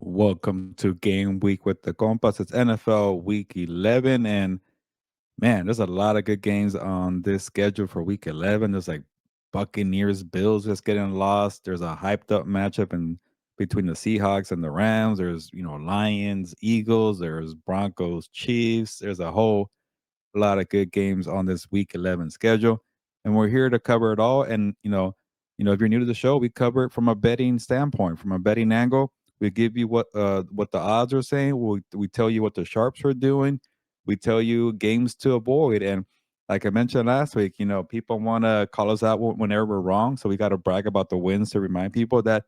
Welcome to Game Week with the Compas. It's NFL Week 11, and man, there's a lot of good games on this schedule for Week 11. There's like Buccaneers, Bills just getting lost. There's a hyped up matchup in between the Seahawks and the Rams. There's Lions, Eagles. There's Broncos, Chiefs. There's a lot of good games on this Week 11 schedule, and we're here to cover it all. And if you're new to the show, we cover it from a betting standpoint, from a betting angle. We give you what the odds are saying. We tell you what the sharps are doing. We tell you games to avoid. And like I mentioned last week, people want to call us out whenever we're wrong. So we got to brag about the wins to remind people that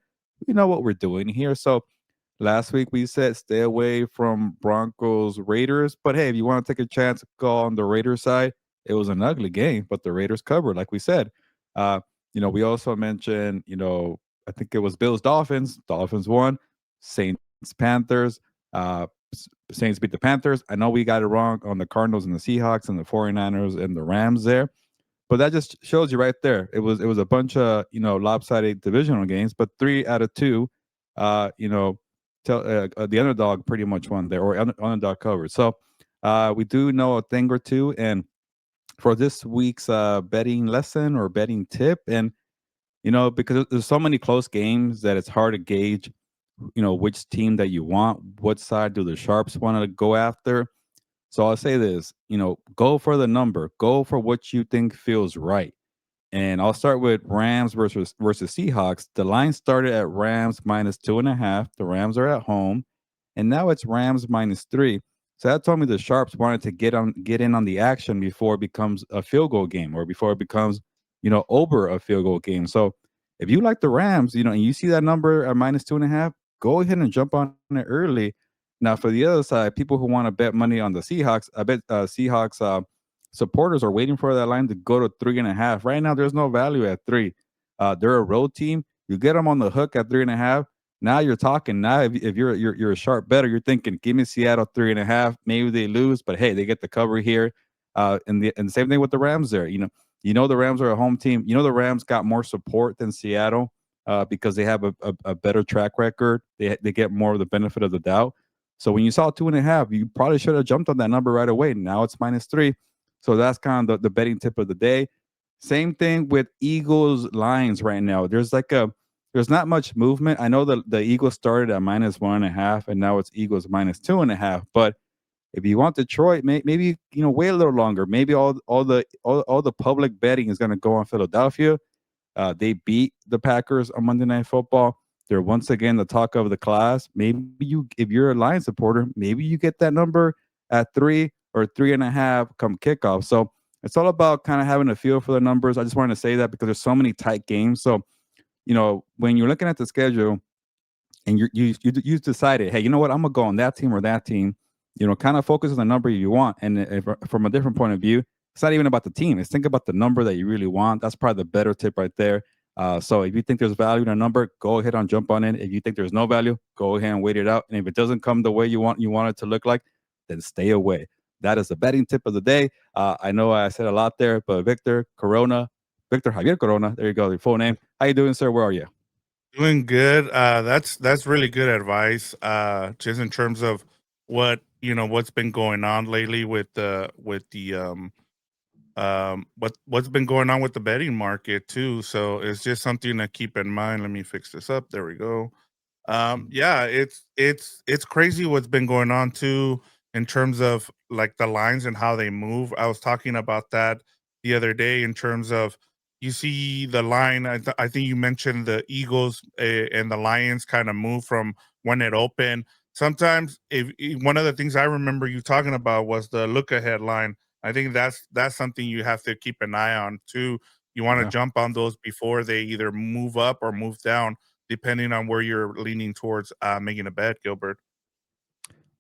we know what we're doing here. So last week we said stay away from Broncos Raiders, but hey, if you want to take a chance, go on the Raiders side. It was an ugly game, but the Raiders covered, like we said. Uh, we also mentioned, I think it was Bills Dolphins. Dolphins won. Saints Panthers. Saints beat the Panthers. I know we got it wrong on the Cardinals and the Seahawks and the 49ers and the Rams there. But that just shows you right there. It was a bunch of lopsided divisional games, but 3 out of 2, uh, you know, the underdog pretty much won there, or underdog covered. So we do know a thing or two, and for this week's betting lesson or betting tip, and because there's so many close games that it's hard to gauge, which team that you want, what side do the sharps want to go after. So I'll say this, go for the number, go for what you think feels right. And I'll start with Rams versus Seahawks. The line started at Rams -2.5. The Rams are at home, and now it's Rams -3. So that told me the sharps wanted to get in on the action before it becomes a field goal game, or before it becomes over a field goal game. So if you like the Rams, and you see that number at -2.5, go ahead and jump on it early. Now for the other side, people who want to bet money on the Seahawks, I bet Seahawks supporters are waiting for that line to go to 3.5. Right now, there's no value at 3. They're a road team. You get them on the hook at 3.5. Now you're talking. Now, if you're a sharp better, you're thinking, give me Seattle 3.5. Maybe they lose, but hey, they get the cover here. And the same thing with the Rams there. The Rams are a home team. The Rams got more support than Seattle because they have a better track record. They get more of the benefit of the doubt. So when you saw 2.5, you probably should have jumped on that number right away. Now it's -3. So that's kind of the betting tip of the day. Same thing with Eagles Lions right now. There's not much movement. I know the Eagles started at -1.5, and now it's Eagles -2.5. But if you want Detroit, maybe wait a little longer. Maybe all the public betting is going to go on Philadelphia. They beat the Packers on Monday Night Football. They're once again the talk of the class. Maybe if you're a Lions supporter, maybe you get that number at 3 or 3.5 come kickoff. So it's all about kind of having a feel for the numbers. I just wanted to say that because there's so many tight games. So, when you're looking at the schedule and you decided, hey, you know what, I'm gonna go on that team or that team, kind of focus on the number you want. And from a different point of view, it's not even about the team. It's think about the number that you really want. That's probably the better tip right there. So if you think there's value in a number, go ahead and jump on it. If you think there's no value, go ahead and wait it out. And if it doesn't come the way you want it to look like, then stay away. That is the betting tip of the day. I know I said a lot there, but Victor Javier Corona, there you go, your full name. How you doing, sir? Where are you? Doing good. That's really good advice. Just in terms of what's been going on lately what's been going on with the betting market too. So it's just something to keep in mind. Let me fix this up. There we go. Yeah, it's crazy what's been going on too in terms of like the lines and how they move. I was talking about that the other day in terms of you see the line. I think you mentioned the Eagles and the Lions kind of move from when it opened. Sometimes, one of the things I remember you talking about was the look ahead line. I think that's something you have to keep an eye on too. You want to Yeah. jump on those before they either move up or move down depending on where you're leaning towards making a bet, Gilbert.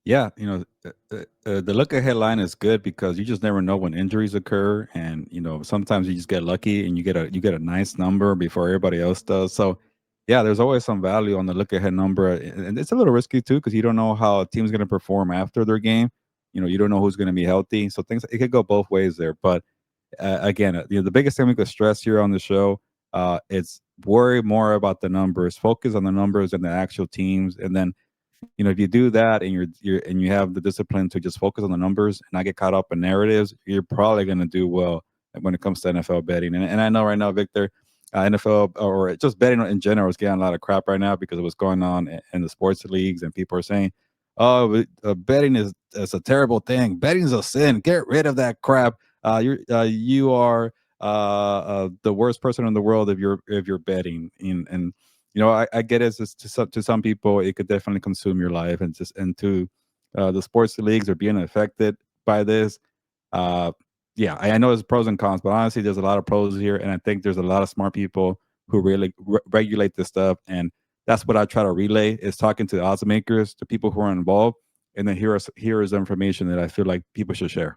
Yeah, the look ahead line is good because you just never know when injuries occur, and sometimes you just get lucky and you get a nice number before everybody else does. So, yeah, there's always some value on the look ahead number, and it's a little risky too because you don't know how a team's going to perform after their game. You don't know who's going to be healthy, so things it could go both ways there. But again, the biggest thing we could stress here on the show, it's worry more about the numbers, focus on the numbers and the actual teams, and then if you do that and you have the discipline to just focus on the numbers and not get caught up in narratives, you're probably going to do well when it comes to NFL betting. And I know right now, Victor, NFL or just betting in general is getting a lot of crap right now because of what's going on in the sports leagues, and people are saying, "Oh, betting is a terrible thing. Betting is a sin. Get rid of that crap. You are the worst person in the world if you're betting." And I get it. It's to some people, it could definitely consume your life, and to the sports leagues are being affected by this. Uh, yeah, I know there's pros and cons, but honestly, there's a lot of pros here, and I think there's a lot of smart people who really regulate this stuff, and that's what I try to relay is talking to the odds makers, the people who are involved, and then here is information that I feel like people should share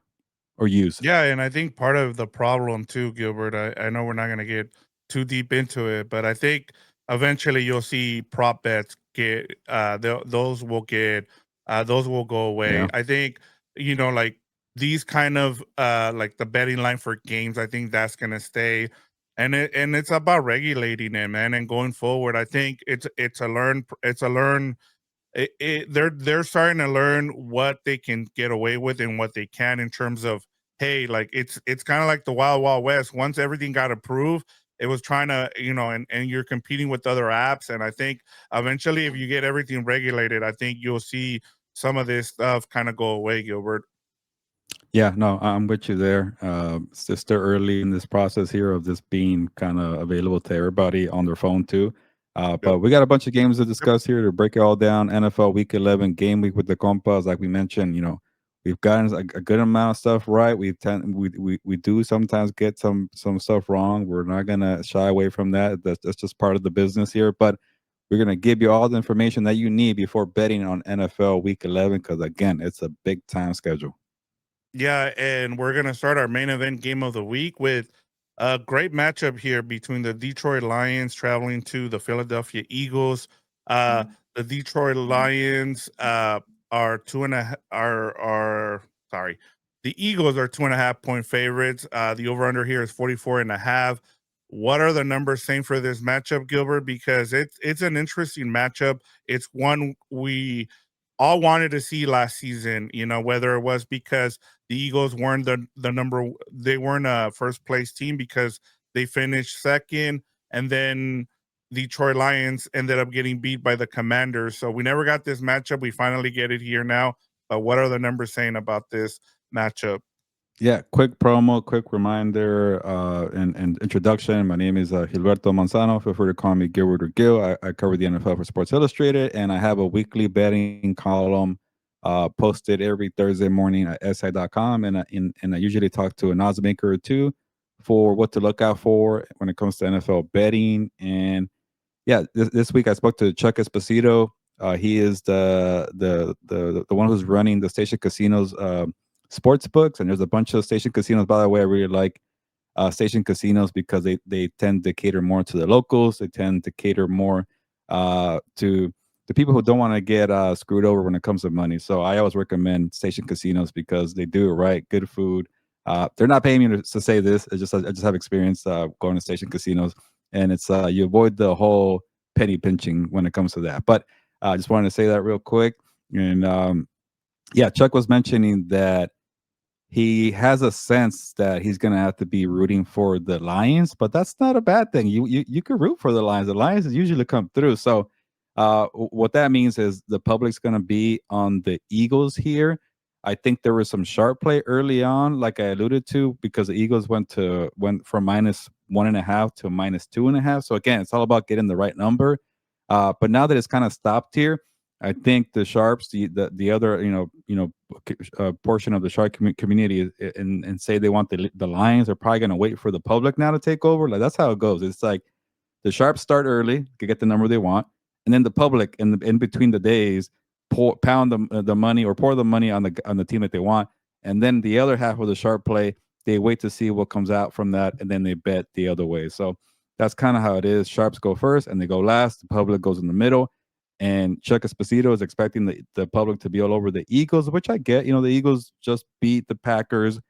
or use. Yeah, and I think part of the problem too, Gilbert, I know we're not gonna get too deep into it, but I think eventually you'll see prop bets get those will go away. Yeah. I think, like these kind of like the betting line for games, I think that's gonna stay. And it's about regulating it, man. And going forward, I think it's a learn they're starting to learn what they can get away with and what they can in terms of, hey, like it's kind of like the wild west. Once everything got approved, it was trying to, and you're competing with other apps. And I think eventually, if you get everything regulated, I think you'll see some of this stuff kind of go away, Gilbert. Yeah, no, I'm with you there. It's just still early in this process here of this being kind of available to everybody on their phone too. Yep. But we got a bunch of games to Yep. discuss here to break it all down. NFL Week 11 game week with the Compas, like we mentioned. We've gotten a good amount of stuff right. We do sometimes get some stuff wrong. We're not gonna shy away from that. That's just part of the business here. But we're gonna give you all the information that you need before betting on NFL Week 11 because again, it's a big time schedule. Yeah, and we're gonna start our main event game of the week with a great matchup here between the Detroit Lions traveling to the Philadelphia Eagles. The Detroit Lions are two and a h- are sorry, the Eagles are 2.5 point favorites. The over under here is 44 and a half. What are the numbers saying for this matchup, Gilbert? Because it's an interesting matchup. It's one we all wanted to see last season, whether it was because the Eagles weren't they weren't a first place team because they finished second, and then Detroit Lions ended up getting beat by the Commanders. So we never got this matchup. We finally get it here now. But what are the numbers saying about this matchup? Yeah, quick promo, quick reminder, and introduction. My name is Gilberto Manzano. Feel free to call me Gilbert or Gil. I cover the NFL for Sports Illustrated, and I have a weekly betting column posted every Thursday morning at si.com. And I usually talk to an odds maker or two for what to look out for when it comes to NFL betting. And yeah, this week I spoke to Chuck Esposito. He is the one who's running the Station Casinos sports books, and there's a bunch of Station Casinos. By the way, I really like station casinos because they tend to cater more to the locals. They tend to cater more to the people who don't want to get screwed over when it comes to money. So I always recommend station casinos because they do it right. Good food. They're not paying me to say this. I just have experience going to station casinos, and it's you avoid the whole penny pinching when it comes to that. But I just wanted to say that real quick. And yeah, Chuck was mentioning that he has a sense that he's going to have to be rooting for the Lions, but that's not a bad thing. You could root for the Lions. The Lions usually come through. So what that means is the public's going to be on the Eagles here. I think there was some sharp play early on, like I alluded to, because the Eagles went from -1.5 to -2.5. So again, it's all about getting the right number. But now that it's kind of stopped here, I think the sharps, the other portion of the shark community, and say they want the Lions, are probably going to wait for the public now to take over. Like that's how it goes. It's like the sharps start early to get the number they want, and then the public in between the days pound the money or pour the money on the team that they want, and then the other half of the sharp play, they wait to see what comes out from that, and then they bet the other way. So that's kind of how it is. Sharps go first and they go last. The public goes in the middle. And Chuck Esposito is expecting the public to be all over the Eagles, which I get. The Eagles just beat the Packers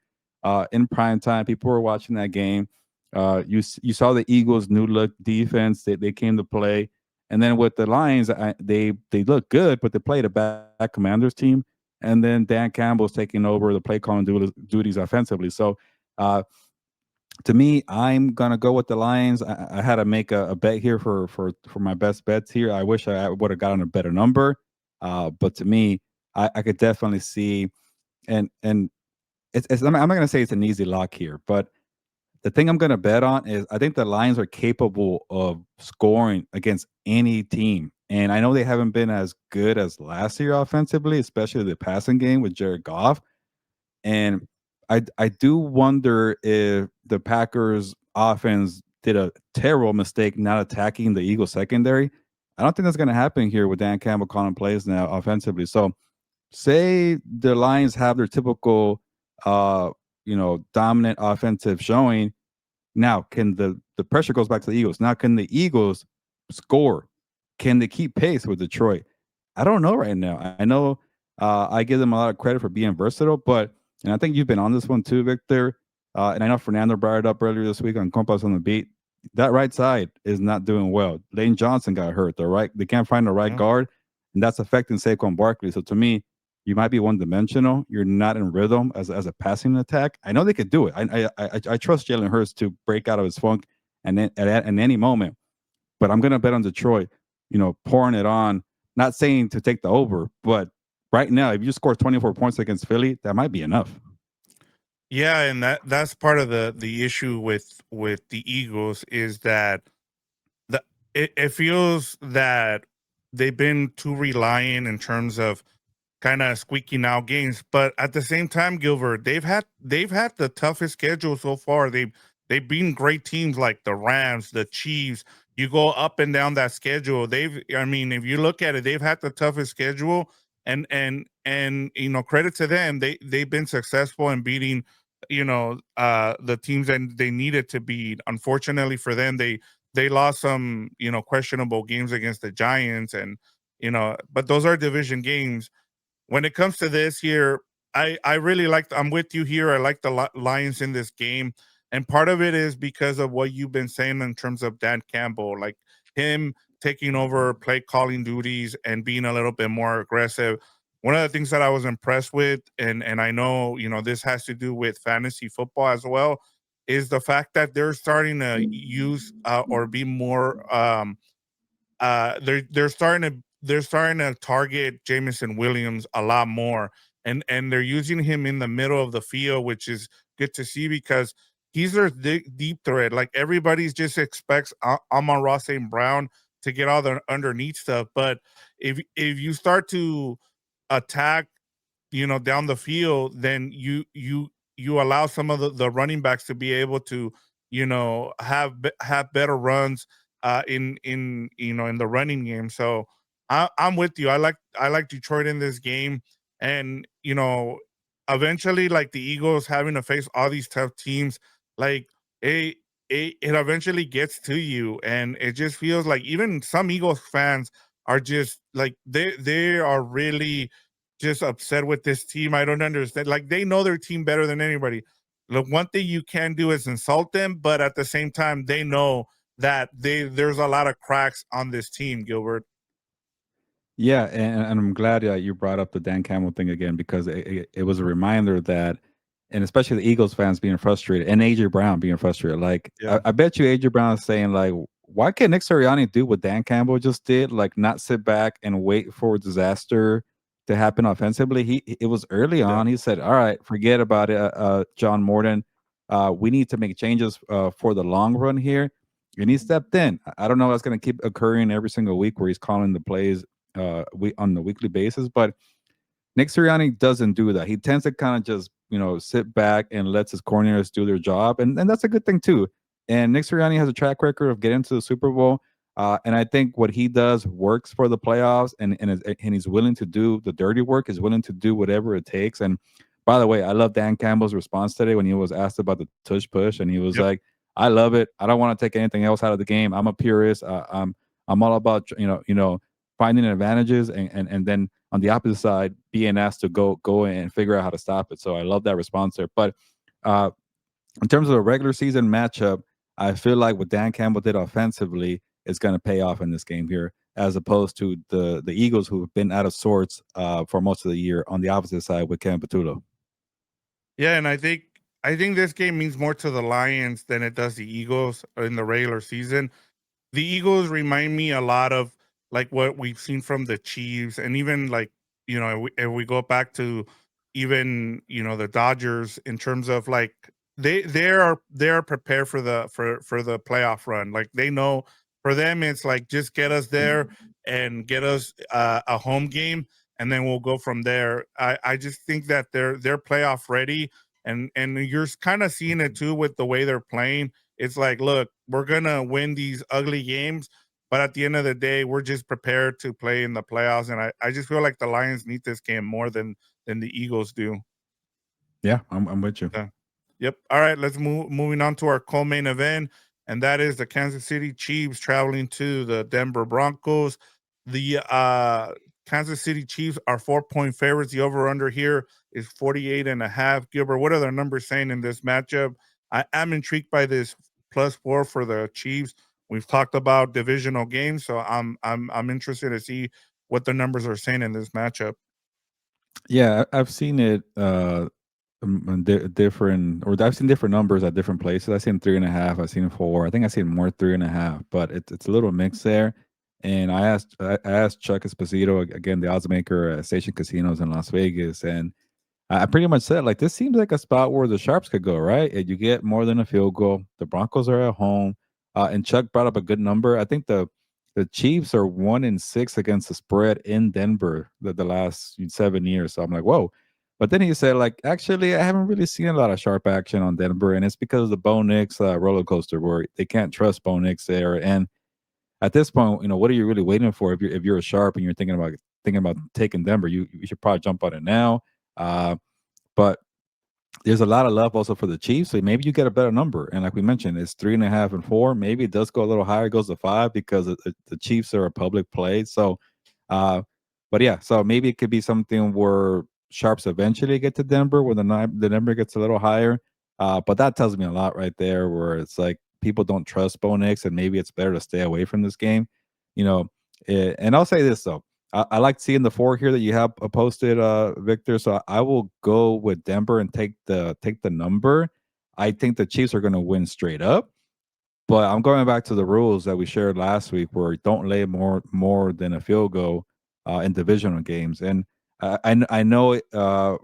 in prime time. People were watching that game. You saw the Eagles' new look defense. They came to play, and then with the Lions, they look good, but they played a bad Commanders team. And then Dan Campbell's taking over the play calling duties offensively. So, uh, to me, I'm gonna go with the Lions. I had to make a bet here for my best bets here. I wish I would have gotten a better number, but to me, I could definitely see and I'm not gonna say it's an easy lock here, but the thing I'm gonna bet on is I think the Lions are capable of scoring against any team. And I know they haven't been as good as last year offensively, especially the passing game with Jared Goff. And I do wonder if the Packers offense did a terrible mistake not attacking the Eagles secondary. I don't think that's gonna happen here with Dan Campbell calling plays now offensively. So say the Lions have their typical dominant offensive showing. Now, can the pressure goes back to the Eagles. Now, can the Eagles score? Can they keep pace with Detroit? I don't know right now. I know I give them a lot of credit for being versatile, but and I think you've been on this one too, Victor. And I know Fernando brought it up earlier this week on Compas on the Beat. That right side is not doing well. Lane Johnson got hurt. The right, they can't find the right Yeah. guard, and that's affecting Saquon Barkley. So to me, you might be one dimensional. You're not in rhythm as a passing attack. I know they could do it. I trust Jalen Hurts to break out of his funk and then at any moment. But I'm gonna bet on Detroit. Pouring it on. Not saying to take the over, but right now, if you score 24 points against Philly, that might be enough. Yeah, and that's part of the issue with the Eagles is that the it feels that they've been too reliant in terms of kind of squeaking out games. But at the same time, Gilbert, they've had the toughest schedule so far. They've been great teams like the Rams, the Chiefs. You go up and down that schedule. I mean, if you look at it, they've had the toughest schedule, and credit to them, they've been successful in beating the teams that they needed to beat. Unfortunately for them, they lost some questionable games against the Giants, and but those are division games. When it comes to this year, I really like. I'm with you here. I like the Lions in this game, and part of it is because of what you've been saying in terms of Dan Campbell, like him taking over play calling duties and being a little bit more aggressive. One of the things that I was impressed with, and I know this has to do with fantasy football as well, is the fact that they're starting to use or be more they're starting to target Jameson Williams a lot more, and they're using him in the middle of the field, which is good to see because he's their deep threat. Like everybody's just expects Amon-Ra St. Brown to get all the underneath stuff, but if you start to attack down the field, then you allow some of the running backs to be able to have better runs in the running game. So I'm with you. I like Detroit in this game, and eventually, like the Eagles having to face all these tough teams, like it it eventually gets to you, and it just feels like even some Eagles fans are just like they are really just upset with this team. I don't understand. Like they know their team better than anybody. Look, one thing you can do is insult them, but at the same time, they know that there's a lot of cracks on this team, Gilbert. Yeah, and I'm glad you brought up the Dan Campbell thing again because it was a reminder that, and especially the Eagles fans being frustrated and AJ Brown being frustrated. Like, Yeah. I bet you AJ Brown is saying like, why can't Nick Sirianni do what Dan Campbell just did? Like, not sit back and wait for disaster to happen offensively. It was early Yeah. on. He said, "All right, forget about it, John Morton. We need to make changes for the long run here." And he stepped in. I don't know if that's going to keep occurring every single week where he's calling the plays we on the weekly basis. But Nick Sirianni doesn't do that. He tends to kind of just sit back and lets his coordinators do their job, and that's a good thing too. And Nick Sirianni has a track record of getting to the Super Bowl, and I think what he does works for the playoffs, and he's willing to do the dirty work. He's willing to do whatever it takes. And by the way, I love Dan Campbell's response today when he was asked about the tush push, and he was Yep. like, "I love it. I don't want to take anything else out of the game. I'm a purist. I'm all about finding advantages and then on the opposite side being asked to go and figure out how to stop it. So I love that response there. But uh, in terms of a regular season matchup, I feel like what Dan Campbell did offensively is going to pay off in this game here, as opposed to the Eagles, who have been out of sorts for most of the year on the opposite side with Ken Patullo. Yeah, and I think this game means more to the Lions than it does the Eagles in the regular season. The Eagles remind me a lot of like what we've seen from the Chiefs, and even like if we go back to even the Dodgers in terms of like they are prepared for the playoff run. Like they know for them it's like just get us there and get us a home game, and then we'll go from there. I just think that they're playoff ready, and you're kind of seeing it too with the way they're playing. It's like, look, we're gonna win these ugly games, but at the end of the day, we're just prepared to play in the playoffs. And I just feel like the Lions need this game more than the Eagles do. Yeah, I'm with you. Yeah. Yep. All right, let's moving on to our co-main event, and that is the Kansas City Chiefs traveling to the Denver Broncos. The Kansas City Chiefs are 4-point favorites. The over-under here is 48 and a half. Gilbert, what are the numbers saying in this matchup? I am intrigued by this +4 for the Chiefs. We've talked about divisional games, so I'm interested to see what the numbers are saying in this matchup. Yeah, I've seen it different, or I've seen different numbers at different places. I've seen 3.5. I've seen 4. I think I've seen more 3.5, but it's a little mix there. And I asked Chuck Esposito, again, the odds maker at Station Casinos in Las Vegas, and I pretty much said, like, this seems like a spot where the sharps could go, right? And you get more than a field goal. The Broncos are at home, and Chuck brought up a good number. I think the Chiefs are 1-6 against the spread in Denver the last 7 years. So I'm like, whoa. But then he said, like, actually, I haven't really seen a lot of sharp action on Denver, and it's because of the Bo Nix roller coaster where they can't trust Bo Nix there. And at this point, what are you really waiting for? If you're a sharp and you're thinking about taking Denver, you should probably jump on it now. But there's a lot of love also for the Chiefs, so maybe you get a better number. And like we mentioned, it's 3.5 and 4. Maybe it does go a little higher, it goes to 5 because the Chiefs are a public play. So, uh, but yeah, so maybe it could be something where sharps eventually get to Denver, where the number gets a little higher. But that tells me a lot right there, where it's like people don't trust Bo Nix, and maybe it's better to stay away from this game. You know, and I'll say this though, I like seeing the 4 here that you have posted, Victor. So I will go with Denver and take the number. I think the Chiefs are going to win straight up, but I'm going back to the rules that we shared last week, where don't lay more than a field goal in divisional games. And I know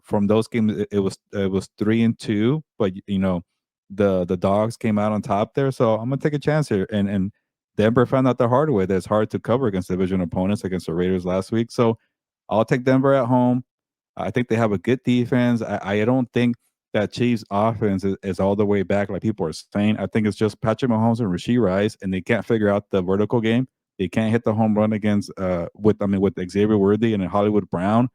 from those games it was 3-2, but the dogs came out on top there. So I'm gonna take a chance here, and Denver found out the hard way that it's hard to cover against division opponents against the Raiders last week. So I'll take Denver at home. I think they have a good defense. I don't think that Chiefs offense is all the way back like people are saying. I think it's just Patrick Mahomes and Rasheed Rice, and they can't figure out the vertical game. They can't hit the home run against with Xavier Worthy and Hollywood Brown.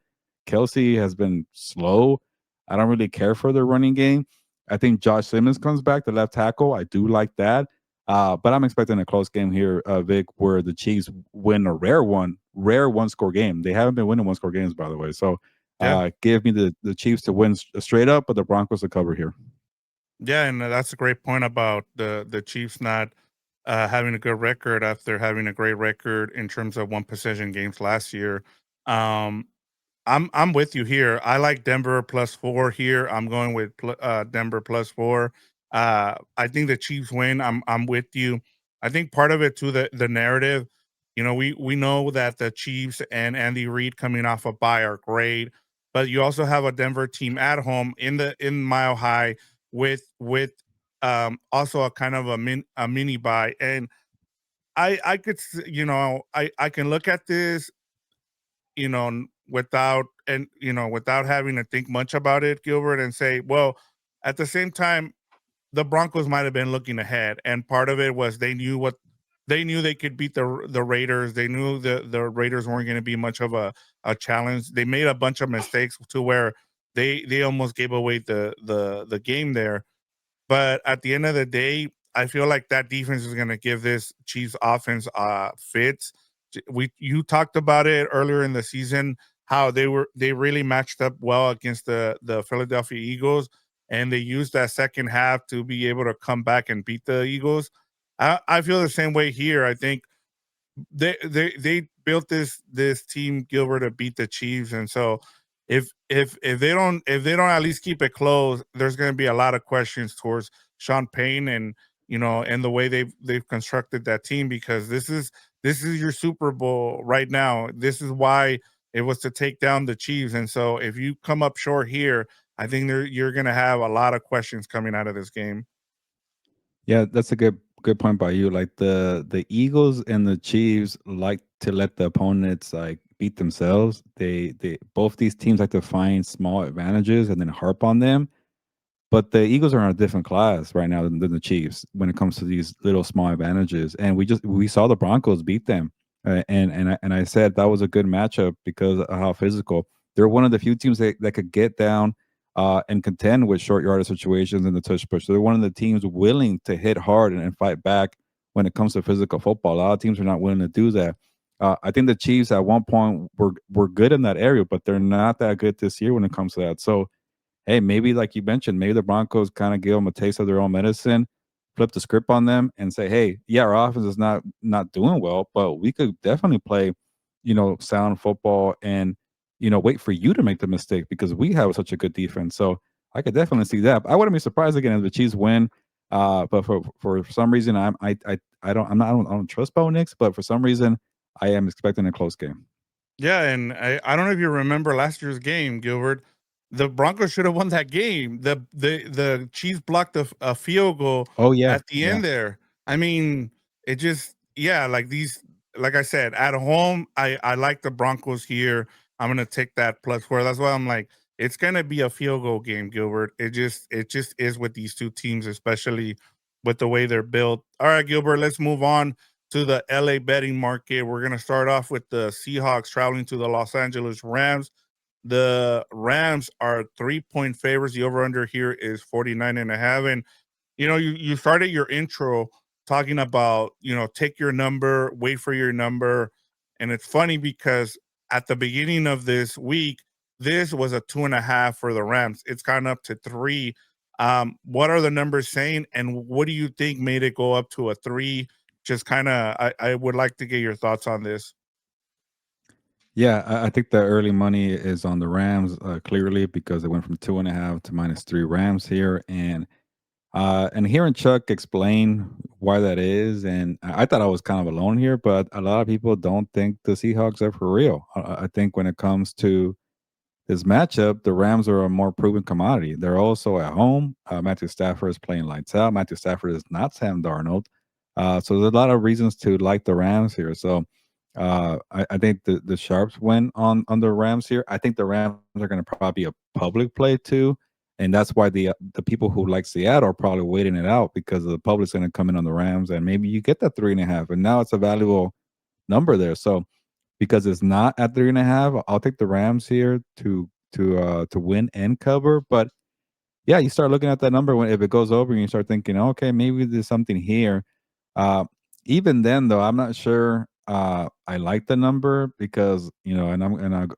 Kelsey has been slow. I don't really care for the running game. I think Josh Simmons comes back, the left tackle. I do like that. But I'm expecting a close game here, Vic, where the Chiefs win a rare one score game. They haven't been winning one score games, by the way. So Yeah. give me the Chiefs to win straight up, but the Broncos to cover here. Yeah, and that's a great point about the Chiefs not having a good record after having a great record in terms of one possession games last year. Um, I'm with you here. I like Denver +4 here. I'm going with Denver +4. I think the Chiefs win. I'm with you. I think part of it too, the narrative. We know that the Chiefs and Andy Reid coming off a bye are great, but you also have a Denver team at home in Mile High with also a kind of a mini bye. And I could I can look at this without having to think much about it, Gilbert, and say, well, at the same time, the Broncos might have been looking ahead, and part of it was they knew they could beat the Raiders. They knew the Raiders weren't going to be much of a challenge. They made a bunch of mistakes to where they almost gave away the game there. But at the end of the day, I feel like that defense is going to give this Chiefs offense fits. You talked about it earlier in the season how they really matched up well against the Philadelphia Eagles, and they used that second half to be able to come back and beat the Eagles. I feel the same way here. I think they built this team, Gilbert, to beat the Chiefs, and so if they don't at least keep it close, there's going to be a lot of questions towards Sean Payne and and the way they've constructed that team, because this is your Super Bowl right now. This is why it was to take down the Chiefs, and so if you come up short here, I think you're going to have a lot of questions coming out of this game. Yeah, that's a good point by you. Like the Eagles and the Chiefs like to let the opponents like beat themselves. They both these teams like to find small advantages and then harp on them. But the Eagles are in a different class right now than the Chiefs when it comes to these little small advantages. And we saw the Broncos beat them, and I said that was a good matchup because of how physical they're. One of the few teams that could get down and contend with short yardage situations and the touch push. So they're one of the teams willing to hit hard and fight back when it comes to physical football. A lot of teams are not willing to do that. I think the Chiefs at one point were good in that area, but they're not that good this year when it comes to that. So hey, maybe like you mentioned, maybe the Broncos kind of give them a taste of their own medicine, flip the script on them, and say, "Hey, yeah, our offense is not doing well, but we could definitely play, sound football, and wait for you to make the mistake because we have such a good defense." So I could definitely see that. I wouldn't be surprised again if the Chiefs win. But for some reason, I don't trust Bo Nix, but for some reason, I am expecting a close game. Yeah, and I don't know if you remember last year's game, Gilbert. The Broncos should have won that game. The Chiefs blocked a field goal Oh yeah, at the yeah. end there. I mean, it just yeah, like I said, at home, I like the Broncos here. I'm gonna take that +4. That's why I'm like, it's gonna be a field goal game, Gilbert. It just is with these two teams, especially with the way they're built. All right, Gilbert, let's move on to the LA betting market. We're going to start off with the Seahawks traveling to the Los Angeles Rams. The Rams are 3-point favorites. The over under here is 49 and a half. And you started your intro talking about, take your number, wait for your number. And it's funny because at the beginning of this week, this was a 2.5 for the Rams. It's gone up to 3. What are the numbers saying? And what do you think made it go up to a 3? Just kind of, I would like to get your thoughts on this. Yeah, I think the early money is on the Rams clearly because it went from 2.5 to -3 Rams here, and hearing Chuck explain why that is, and I thought I was kind of alone here, but a lot of people don't think the Seahawks are for real. I think when it comes to this matchup, the Rams are a more proven commodity. They're also at home. Matthew Stafford is playing lights out. Matthew Stafford is not Sam Darnold. So there's a lot of reasons to like the Rams here. So I think the Sharps win on the Rams here. I think the Rams are going to probably be a public play too. And that's why the people who like Seattle are probably waiting it out because the public's going to come in on the Rams, and maybe you get that 3.5, and now it's a valuable number there. So because it's not at 3.5, I'll take the Rams here to win and cover. But yeah, you start looking at that number when if it goes over and you start thinking, okay, maybe there's something here. Uh, Even then, though, I'm not sure. I like the number because and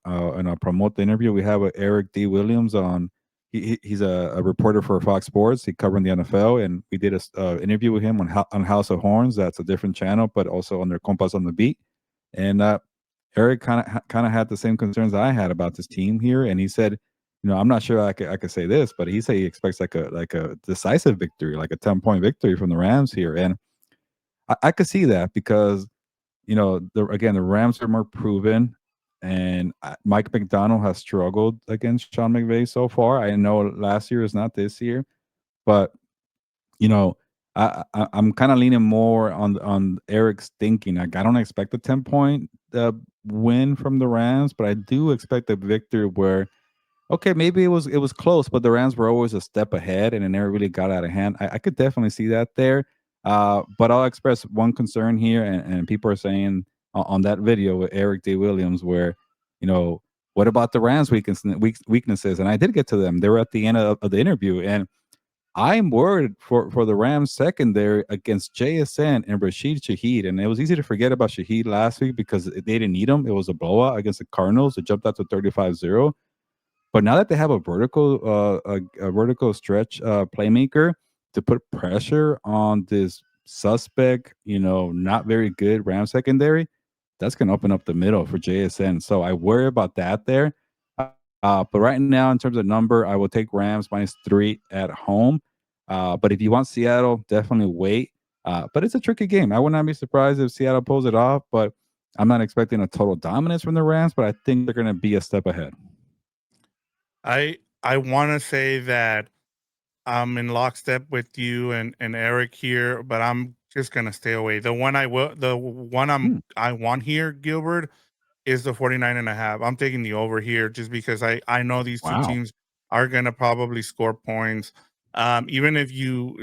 I'll promote the interview we have with Eric D. Williams on. He's a reporter for Fox Sports. He covering the NFL, and we did a interview with him on House of Horns. That's a different channel, but also on their Compas on the Beat. And Eric kind of had the same concerns I had about this team here, and he said, I'm not sure I could say this, but he said he expects like a decisive victory, like a 10-point victory from the Rams here, and I could see that because the Rams are more proven, and Mike McDonald has struggled against Sean McVay so far. I know last year is not this year, but you know, I'm kind of leaning more on Eric's thinking. Like, I don't expect a 10-point win from the Rams, but I do expect a victory where okay, maybe it was close, but the Rams were always a step ahead, and it never really got out of hand. I could definitely see that there. But I'll express one concern here, and people are saying on that video with Eric D. Williams, where you know, what about the Rams' weaknesses? And I did get to them. They were at the end of the interview, and I'm worried for the Rams secondary against JSN and Rashid Shaheed. And it was easy to forget about Shaheed last week because they didn't need him. It was a blowout against the Cardinals. It jumped out to 35-0. But now that they have a vertical stretch playmaker to put pressure on this suspect, not very good Ram secondary, that's going to open up the middle for JSN. So I worry about that there. But right now, in terms of number, I will take Rams -3 at home. But if you want Seattle, definitely wait. But it's a tricky game. I would not be surprised if Seattle pulls it off, but I'm not expecting a total dominance from the Rams, but I think they're going to be a step ahead. I want to say that I'm in lockstep with you and Eric here, but I'm just gonna stay away. The one Hmm. I want here, Gilbert, is the 49 and a half. I'm taking the over here just because I know these two Wow. teams are going to probably score points. Even if you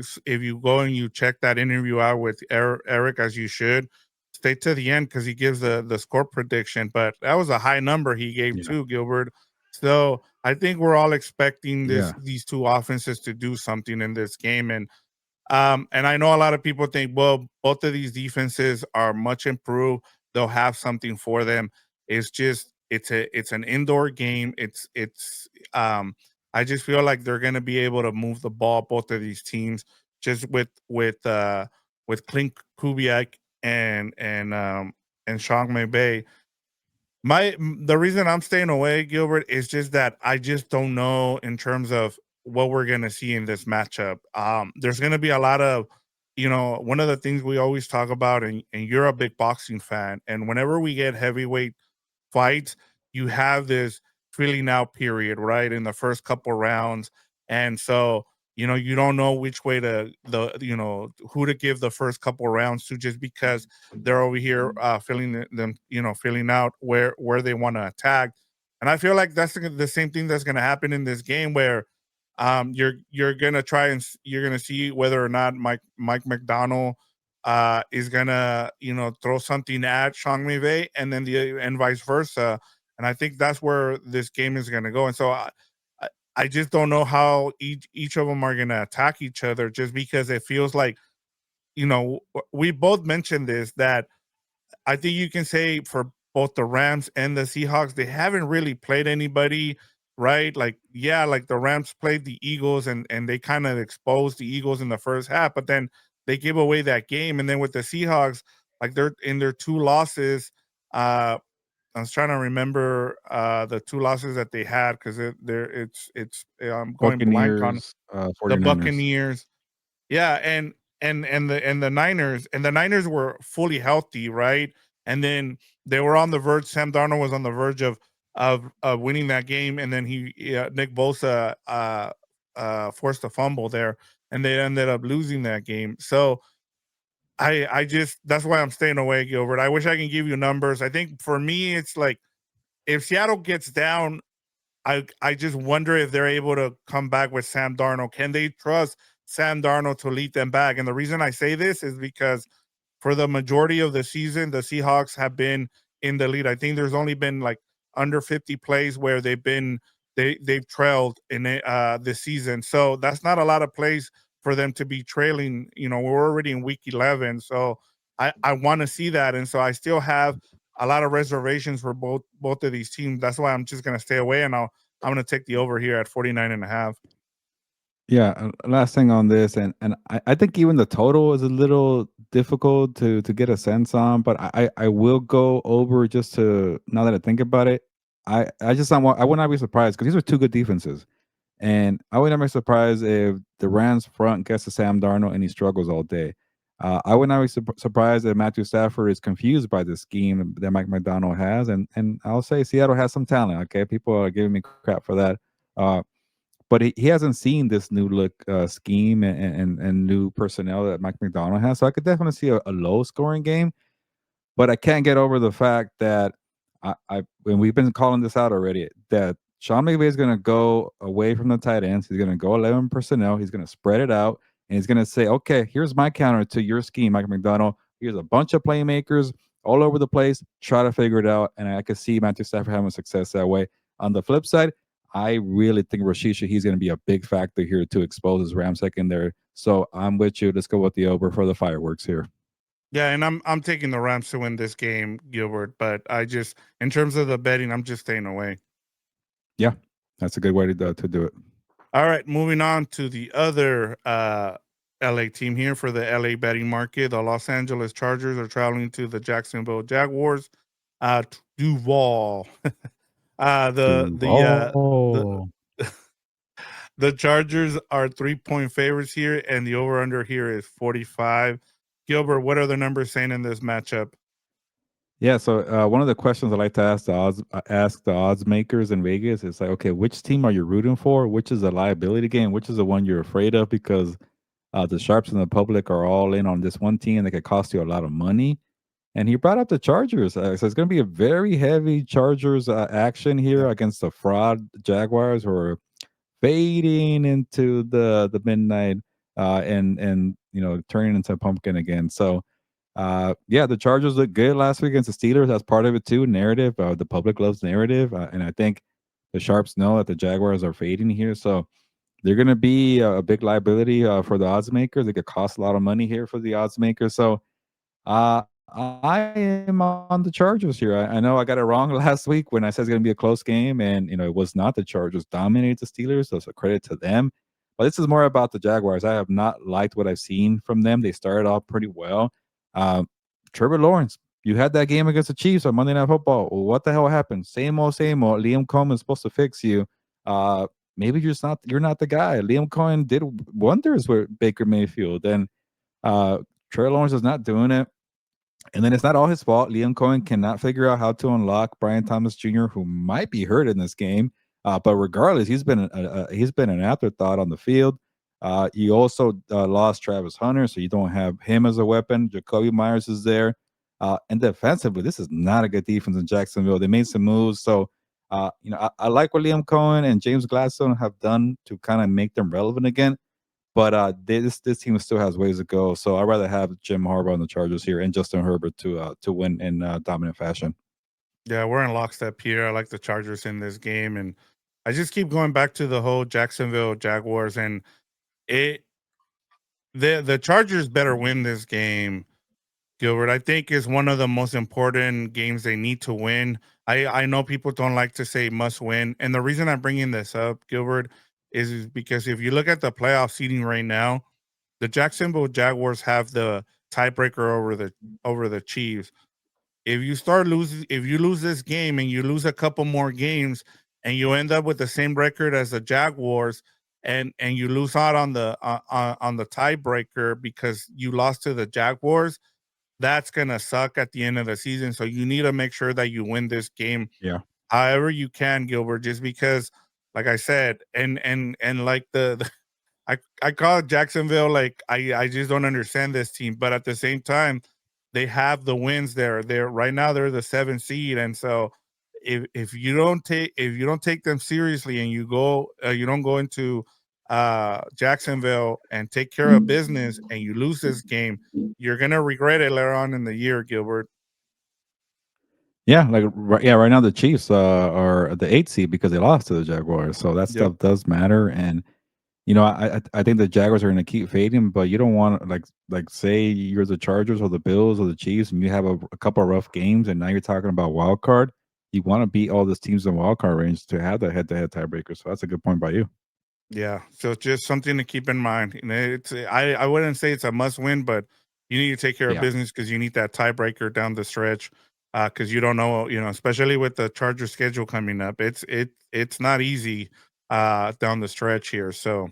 go and you check that interview out with Eric, as you should, stay to the end because he gives the score prediction. But that was a high number he gave Yeah. too, Gilbert. So I think we're all expecting Yeah. these two offenses to do something in this game, and I know a lot of people think, well, both of these defenses are much improved. They'll have something for them. It's just it's an indoor game. Um I just feel like they're gonna be able to move the ball, both of these teams, just with Clint Kubiak and Sean McVay. The reason I'm staying away, Gilbert, is just that I just don't know in terms of what we're gonna see in this matchup. There's gonna be a lot of, one of the things we always talk about, and you're a big boxing fan, and whenever we get heavyweight fights, you have this feeling out period, right? In the first couple rounds. And so, you don't know which way who to give the first couple rounds to just because they're over here feeling them, feeling out where they want to attack. And I feel like that's the same thing that's going to happen in this game where you're going to you're going to see whether or not Mike McDonald is gonna throw something at Sean McVay, and vice versa. And I think that's where this game is gonna go. And so I, I just don't know how each of them are gonna attack each other, just because it feels like we both mentioned this, that I think you can say for both the Rams and the Seahawks, they haven't really played anybody, right? Like, yeah, like the Rams played the Eagles and they kind of exposed the Eagles in the first half, but then they give away that game. And then with the Seahawks, like they're in their two losses. I was trying to remember the two losses that they had because it's I'm going blank on Buccaneers, the 49ers. Buccaneers. Yeah, and the Niners were fully healthy, right? And then they were on the verge. Sam Darnold was on the verge of winning that game, and then Nick Bosa forced a fumble there, and they ended up losing that game. So I just that's why I'm staying away, Gilbert. I wish I can give you numbers. I think for me, it's like if Seattle gets down, I just wonder if they're able to come back with Sam Darnold. Can they trust Sam Darnold to lead them back? And the reason I say this is because for the majority of the season, the Seahawks have been in the lead. I think there's only been like under 50 plays where they've trailed in this season. So that's not a lot of plays for them to be trailing. We're already in week 11, so I want to see that, and so I still have a lot of reservations for both of these teams. That's why I'm just gonna stay away, and I'm gonna take the over here at 49 and a half. Yeah, last thing on this, and I think even the total is a little difficult to get a sense on, but I will go over just to now that I think about it. I just don't want I would not be surprised because these are two good defenses, and I would not be surprised if the Rams front gets to Sam Darnold and he struggles all day. I would not be surprised if Matthew Stafford is confused by the scheme that Mike McDonald has, and I'll say Seattle has some talent. Okay, people are giving me crap for that. But he hasn't seen this new look scheme and new personnel that Mike McDonald has. So I could definitely see a low scoring game. But I can't get over the fact that I when we've been calling this out already, that Sean McVay is going to go away from the tight ends. He's going to go 11 personnel. He's going to spread it out, and he's going to say, "Okay, here's my counter to your scheme, Mike McDonald. Here's a bunch of playmakers all over the place. Try to figure it out." And I could see Matthew Stafford having success that way. On the flip side, I really think Rashisha, he's going to be a big factor here to expose his Ram secondary. So I'm with you. Let's go with the over for the fireworks here. Yeah, and I'm taking the Rams to win this game, Gilbert. But I just, in terms of the betting, I'm just staying away. Yeah. That's a good way to do it. All right, moving on to the other LA team here for the LA betting market. The Los Angeles Chargers are traveling to the Jacksonville Jaguars. Duval. The Duval. the Chargers are 3-point favorites here, and the over under here is 45. Gilbert, what are the numbers saying in this matchup? Yeah, so one of the questions I like to ask the odds makers in Vegas is like, okay, which team are you rooting for? Which is a liability game? Which is the one you're afraid of? Because the sharps and the public are all in on this one team that could cost you a lot of money. And he brought up the Chargers. So it's going to be a very heavy Chargers action here Yep. against the fraud Jaguars, who are fading into the midnight and turning into a pumpkin again. So yeah, the Chargers looked good last week against the Steelers. That's part of it too. Narrative. The public loves narrative, and I think the sharps know that the Jaguars are fading here. So they're going to be a big liability for the odds makers. It could cost a lot of money here for the odds makers. So I am on the Chargers here. I know I got it wrong last week when I said it's going to be a close game, and it was not. The Chargers dominated the Steelers, so it's a credit to them. But this is more about the Jaguars. I have not liked what I've seen from them. They started off pretty well. Uh, Trevor Lawrence, you had that game against the Chiefs on Monday Night Football. What the hell happened? Same old, same old. Liam Cohen's supposed to fix you. Maybe you're not the guy. Liam Cohen did wonders with Baker Mayfield, and uh, Trevor Lawrence is not doing it. And then it's not all his fault. Liam Cohen cannot figure out how to unlock Brian Thomas Jr., who might be hurt in this game. But regardless, he's been an afterthought on the field. You also lost Travis Hunter, so you don't have him as a weapon. Jacoby Myers is there, and defensively, this is not a good defense in Jacksonville. They made some moves, so I like what Liam Cohen and James Gladstone have done to kind of make them relevant again. But this team still has ways to go. So I'd rather have Jim Harbaugh on the Chargers here and Justin Herbert to win in dominant fashion. Yeah, we're in lockstep here. I like the Chargers in this game, and I just keep going back to the whole Jacksonville Jaguars, and it the Chargers better win this game. Gilbert, I think is one of the most important games they need to win. I know people don't like to say must win, and the reason I'm bringing this up, Gilbert, is because if you look at the playoff seeding right now, the Jacksonville Jaguars have the tiebreaker over the Chiefs. If you lose this game and you lose a couple more games and you end up with the same record as the Jaguars and you lose out on the tiebreaker because you lost to the Jaguars, that's going to suck at the end of the season. So you need to make sure that you win this game Yeah. however you can, Gilbert, just because like I said, and like I call it Jacksonville. Like I just don't understand this team, but at the same time, they have the wins there. They're right now they're the 7th seed, and so if you don't take them seriously and you don't go into Jacksonville and take care of business and you lose this game, you're gonna regret it later on in the year, Gilbert. Yeah, yeah, right now the Chiefs are the 8th seed because they lost to the Jaguars. So that Yep. stuff does matter. And I think the Jaguars are going to keep fading, but you don't want to like say you're the Chargers or the Bills or the Chiefs, and you have a couple of rough games, and now you're talking about wild card. You want to beat all these teams in wild card range to have the head-to-head tiebreaker. So that's a good point by you. Yeah, so just something to keep in mind. You know, I wouldn't say it's a must win, but you need to take care of Yeah, business because you need that tiebreaker down the stretch. Because you don't know, you know, especially with the Charger schedule coming up, it's not easy down the stretch here. So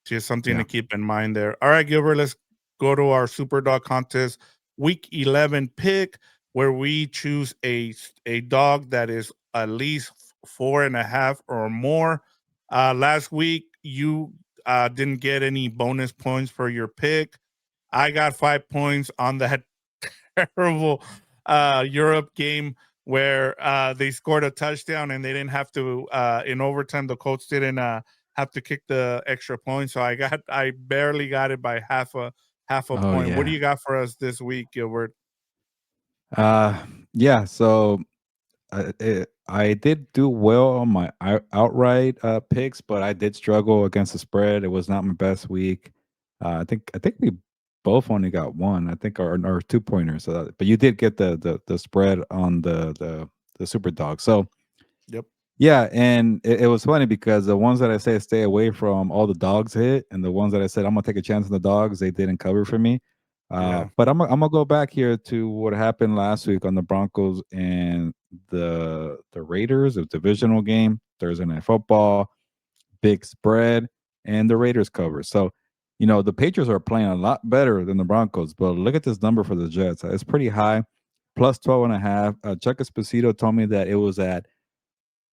just something to yeah. keep in mind there. All right, Gilbert, let's go to our Super Dog contest week 11 pick where we choose a dog that is at least 4.5 or more. Last week, you didn't get any bonus points for your pick. I got 5 points on that terrible Europe game where they scored a touchdown and they didn't have to in overtime. The Colts didn't have to kick the extra point, so I barely got it by half a Oh point. What do yeah. you got for us this week, Gilbert? Uh yeah, so I did do well on my outright picks, but I did struggle against the spread. It was not my best week. I think we both only got one. I think our 2 pointers. But you did get the spread on the super dog. So Yep. Yeah, and it was funny because the ones that I said stay away from, all the dogs hit, and the ones that I said I'm gonna take a chance on the dogs, they didn't cover for me. Yeah. But I'm gonna go back here to what happened last week on the Broncos and the Raiders, a divisional game, Thursday night football, big spread, and the Raiders cover. So, the Patriots are playing a lot better than the Broncos, but look at this number for the Jets. It's pretty high, plus 12 and a half. Chuck Esposito told me that it was at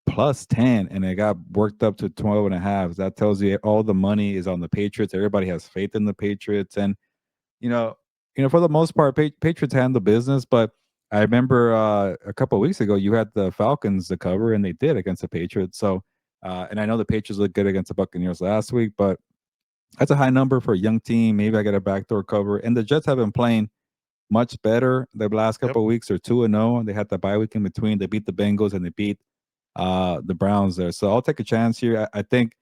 plus 10 and it got worked up to 12 and a half. That tells you all the money is on the Patriots. Everybody has faith in the Patriots. And, you know, for the most part, Patriots handle business. But I remember a couple of weeks ago, you had the Falcons to cover, and they did against the Patriots. So, and I know the Patriots looked good against the Buccaneers last week, but that's a high number for a young team. Maybe I get a backdoor cover. And the Jets have been playing much better the last Yep. couple of weeks. Or 2-0. They had the bye week in between. They beat the Bengals and they beat the Browns there. So I'll take a chance here. I think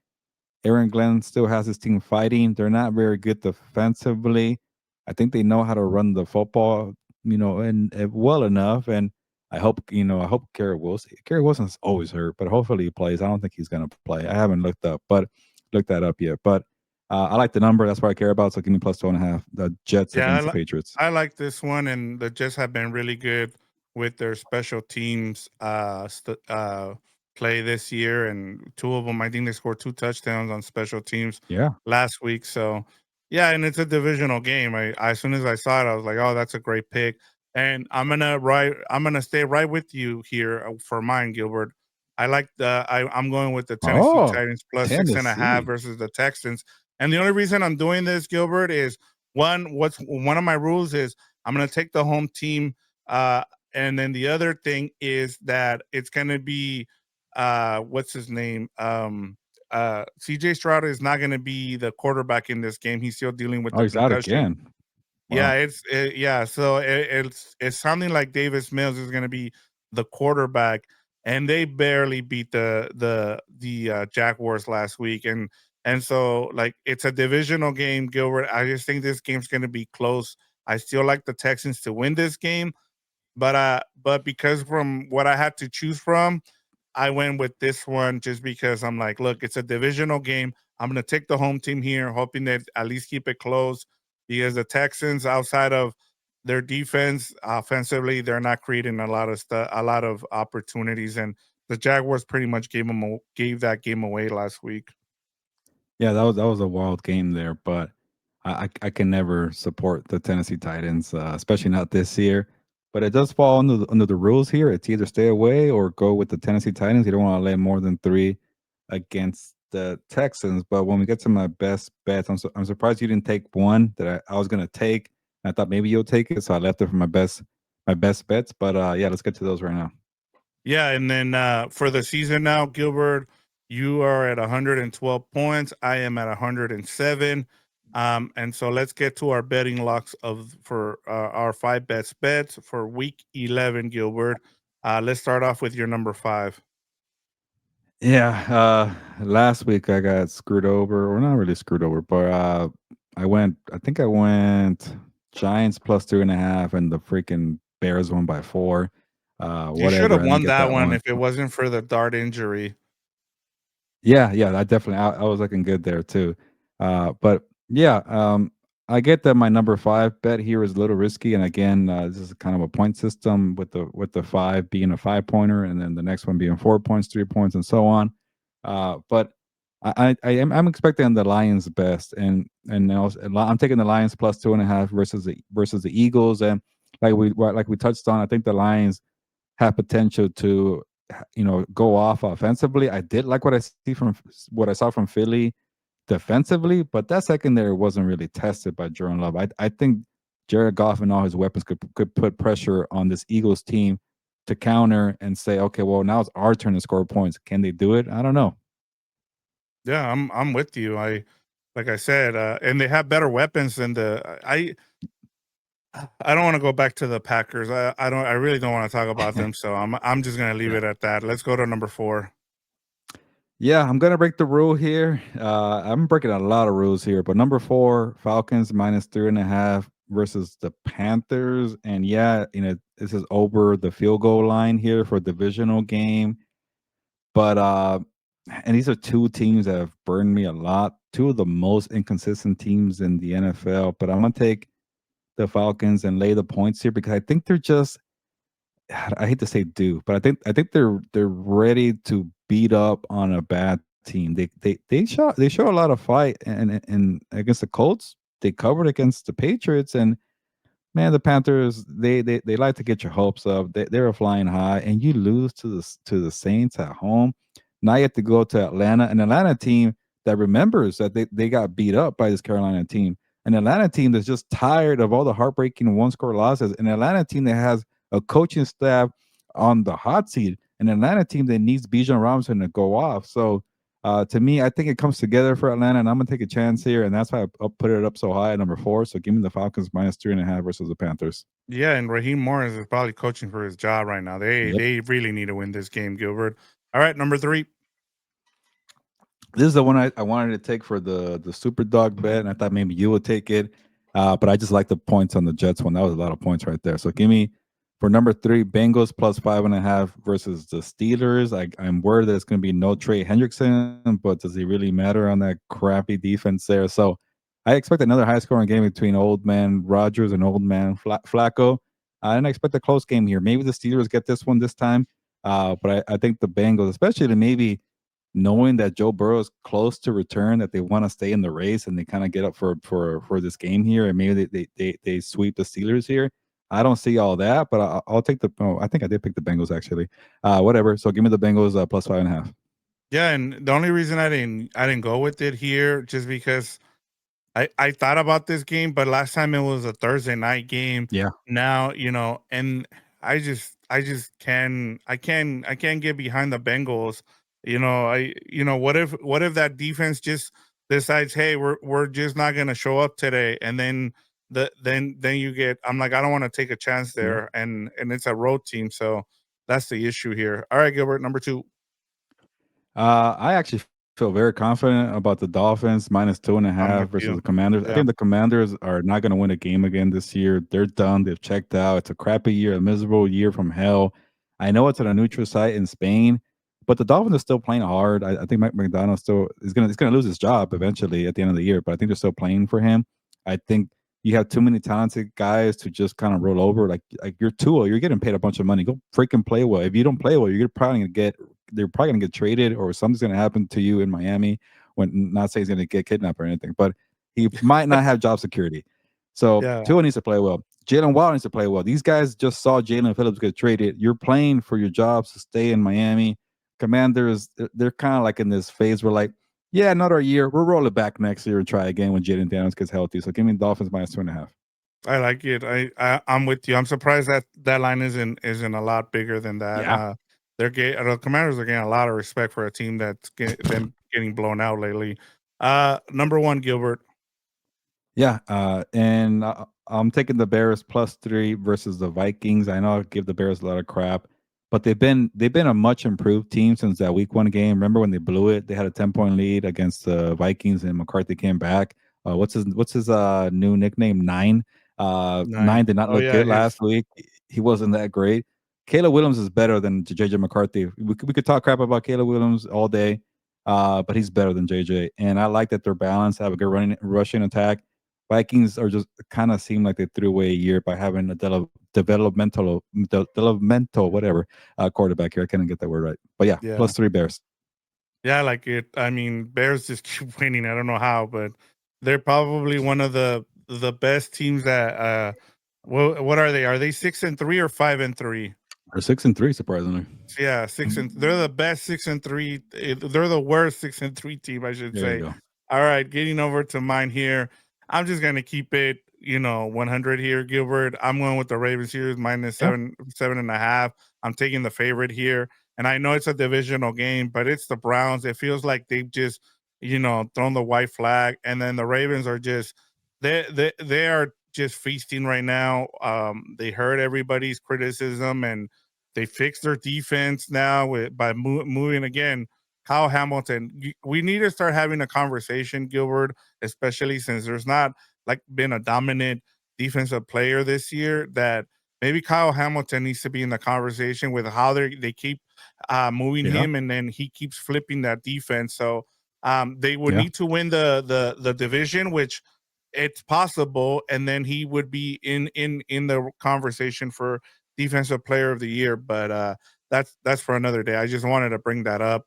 Aaron Glenn still has his team fighting. They're not very good defensively. I think they know how to run the football, and well enough. And I hope Kerry Wilson's always hurt, but hopefully he plays. I don't think he's gonna play. I haven't looked that up yet. But I like the number. That's what I care about. So give me plus 2.5. The Jets Yeah, against the Patriots. I like this one, and the Jets have been really good with their special teams play this year, and two of them, I think they scored 2 touchdowns on special teams Yeah. last week. So, yeah, and it's a divisional game. As soon as I saw it, I was like, oh, that's a great pick, and I'm gonna stay right with you here for mine, Gilbert. I'm going with the Tennessee Oh, Titans plus 6.5 Tennessee. versus the Texans, and the only reason I'm doing this, Gilbert, is one of my rules is I'm going to take the home team, uh, and then the other thing is that it's going to be what's his name? CJ Stroud is not going to be the quarterback in this game. He's still dealing with Oh, the he's out concussion. again. Yeah, Wow. yeah. So it's sounding like Davis Mills is going to be the quarterback, and they barely beat the Jaguars last week, and so like it's a divisional game, Gilbert. I just think this game's going to be close. I still like the Texans to win this game, but because from what I had to choose from, I went with this one just because I'm like, look, it's a divisional game. I'm going to take the home team here, hoping that at least keep it close because the Texans, outside of their defense, offensively, they're not creating a lot of opportunities, and the Jaguars pretty much gave that game away last week. Yeah, that was a wild game there, but I can never support the Tennessee Titans, especially not this year. But it does fall under the rules here. It's either stay away or go with the Tennessee Titans. You don't want to lay more than 3 against the Texans. But when we get to my best bets, I'm surprised you didn't take one that I was gonna take. I thought maybe you'll take it, so I left it for my best bets. But yeah, let's get to those right now. Yeah, and then for the season now, Gilbert, you are at 112 points. I am at 107. And so let's get to our betting locks for our 5 bets for week 11, Gilbert. Let's start off with your number 5. Yeah, last week I got screwed over, or not really screwed over, but I think I went Giants plus 2.5, and the freaking Bears won by 4. You should Whatever, have I didn't won get that that one one. if it wasn't for the dart injury. Yeah, yeah, I was looking good there too. But yeah, I get that my number 5 bet here is a little risky, and again, this is kind of a point system with the 5 being a 5 pointer, and then the next one being 4 points, 3 points, and so on. But I'm expecting the Lions best, and also, I'm taking the Lions plus 2.5 versus the Eagles, and like we touched on, I think the Lions have potential to go off offensively. I did like what I saw from Philly defensively, but that secondary wasn't really tested by Jordan Love. I think Jared Goff and all his weapons could put pressure on this Eagles team to counter and say, okay, well, now it's our turn to score points. Can they do it? I don't know. Yeah, I'm with you. Like I said, and they have better weapons than I don't want to go back to the Packers. I really don't want to talk about them. So I'm just gonna leave Yeah. it at that. Let's go to number 4. Yeah, I'm gonna break the rule here. I'm breaking a lot of rules here, but number 4, Falcons minus 3.5 versus the Panthers, and yeah, this is over the field goal line here for a divisional game. But and these are two teams that have burned me a lot. Two of the most inconsistent teams in the NFL. But I'm gonna take the Falcons and lay the points here because I think they're just I hate to say do, but I think they're ready to beat up on a bad team. They show a lot of fight and against the Colts. They covered against the Patriots and man, the Panthers, they like to get your hopes up. They're flying high, and you lose to the Saints at home. Now you have to go to Atlanta, an Atlanta team that remembers that they got beat up by this Carolina team. An Atlanta team that's just tired of all the heartbreaking one score losses. An Atlanta team that has a coaching staff on the hot seat. An Atlanta team that needs Bijan Robinson to go off. So to me, I think it comes together for Atlanta, and I'm gonna take a chance here, and that's why I put it up so high at number 4. So give me the Falcons minus 3.5 versus the Panthers. Yeah, and Raheem Morris is probably coaching for his job right now. They Yep. they really need to win this game, Gilbert. All right, number 3. This is the one I wanted to take for the super dog bet, and I thought maybe you would take it. But I just like the points on the Jets one. That was a lot of points right there. So give me for number 3, Bengals plus 5.5 versus the Steelers. I'm worried that it's going to be no Trey Hendrickson, but does he really matter on that crappy defense there? So I expect another high scoring game between old man Rodgers and old man Flacco. I didn't expect a close game here. Maybe the Steelers get this one this time. But I think the Bengals, especially to maybe knowing that Joe Burrow is close to return, that they want to stay in the race and they kind of get up for this game here, and maybe they sweep the Steelers here. I don't see all that, but I'll take the. Oh, I think I did pick the Bengals actually. Whatever. So give me the Bengals plus 5.5. Yeah, and the only reason I didn't go with it here just because I thought about this game, but last time it was a Thursday night game. Yeah. Now, and I can't get behind the Bengals. What if that defense just decides, hey, we're just not gonna show up today, and then you get I'm like, I don't want to take a chance Yeah. there, and it's a road team, so that's the issue here. All right, Gilbert, number 2. I actually feel very confident about the Dolphins minus two and a I'm half with versus you. the Commanders. I Yeah. think the Commanders are not going to win a game again this year. They're done. They've checked out. It's a crappy year, a miserable year from hell. I know it's at a neutral site in Spain, but the Dolphins are still playing hard. I think Mike McDonald still is gonna lose his job eventually at the end of the year, but I think they're still playing for him. I think you have too many talented guys to just kind of roll over. Like you're Tua, you're getting paid a bunch of money. Go freaking play well. If you don't play well, you're probably gonna get they're probably gonna get traded or something's gonna happen to you in Miami. When not saying he's gonna get kidnapped or anything, but he might not have job security. So Yeah. Tua needs to play well. Jalen Waddle needs to play well. These guys just saw Jalen Phillips get traded. You're playing for your jobs to stay in Miami. Commanders, they're kind of like in this phase where like, yeah, another year. We'll roll it back next year and try again when Jaden Daniels gets healthy. So give me Dolphins minus 2.5. I like it. I'm with you. I'm surprised that that line isn't a lot bigger than that. Yeah. The Commanders are getting a lot of respect for a team that's been getting blown out lately. Number 1, Gilbert. Yeah, and I'm taking the Bears +3 versus the Vikings. I know I give the Bears a lot of crap, but they've been a much improved team since that Week 1 game. Remember when they blew it? They had a 10-point lead against the Vikings, and McCarthy came back. What's his new nickname? Nine. Nine 9. did not Oh look yeah, good his last week. He wasn't that great. Caleb Williams is better than JJ McCarthy. We could talk crap about Caleb Williams all day, but he's better than JJ. And I like that they're balanced, have a good running rushing attack. Vikings are just kind of seem like they threw away a year by having a developmental whatever quarterback here. I couldn't get that word right, but yeah, yeah. +3 Bears. Yeah, I like it. I mean, Bears just keep winning. I don't know how, but they're probably one of the best teams that what are they? Are they 6-3 or 5-3? Or 6-3, surprisingly. Yeah, they're the best 6-3. They're the worst 6-3 team, I should There you say. go. All right, getting over to mine here. I'm just gonna keep it, 100 here, Gilbert. I'm going with the Ravens here, minus Yeah, 7.5. I'm taking the favorite here, and I know it's a divisional game, but it's the Browns. It feels like they've just, thrown the white flag, and then the Ravens are just they are just feasting right now. They heard everybody's criticism and they fixed their defense now by moving again. Kyle Hamilton, we need to start having a conversation, Gilbert, especially since there's not like been a dominant defensive player this year. That maybe Kyle Hamilton needs to be in the conversation with how they keep moving Yeah. him, and then he keeps flipping that defense. So they would Yeah. need to win the division, which it's possible, and then he would be in the conversation for defensive player of the year. But that's for another day. I just wanted to bring that up.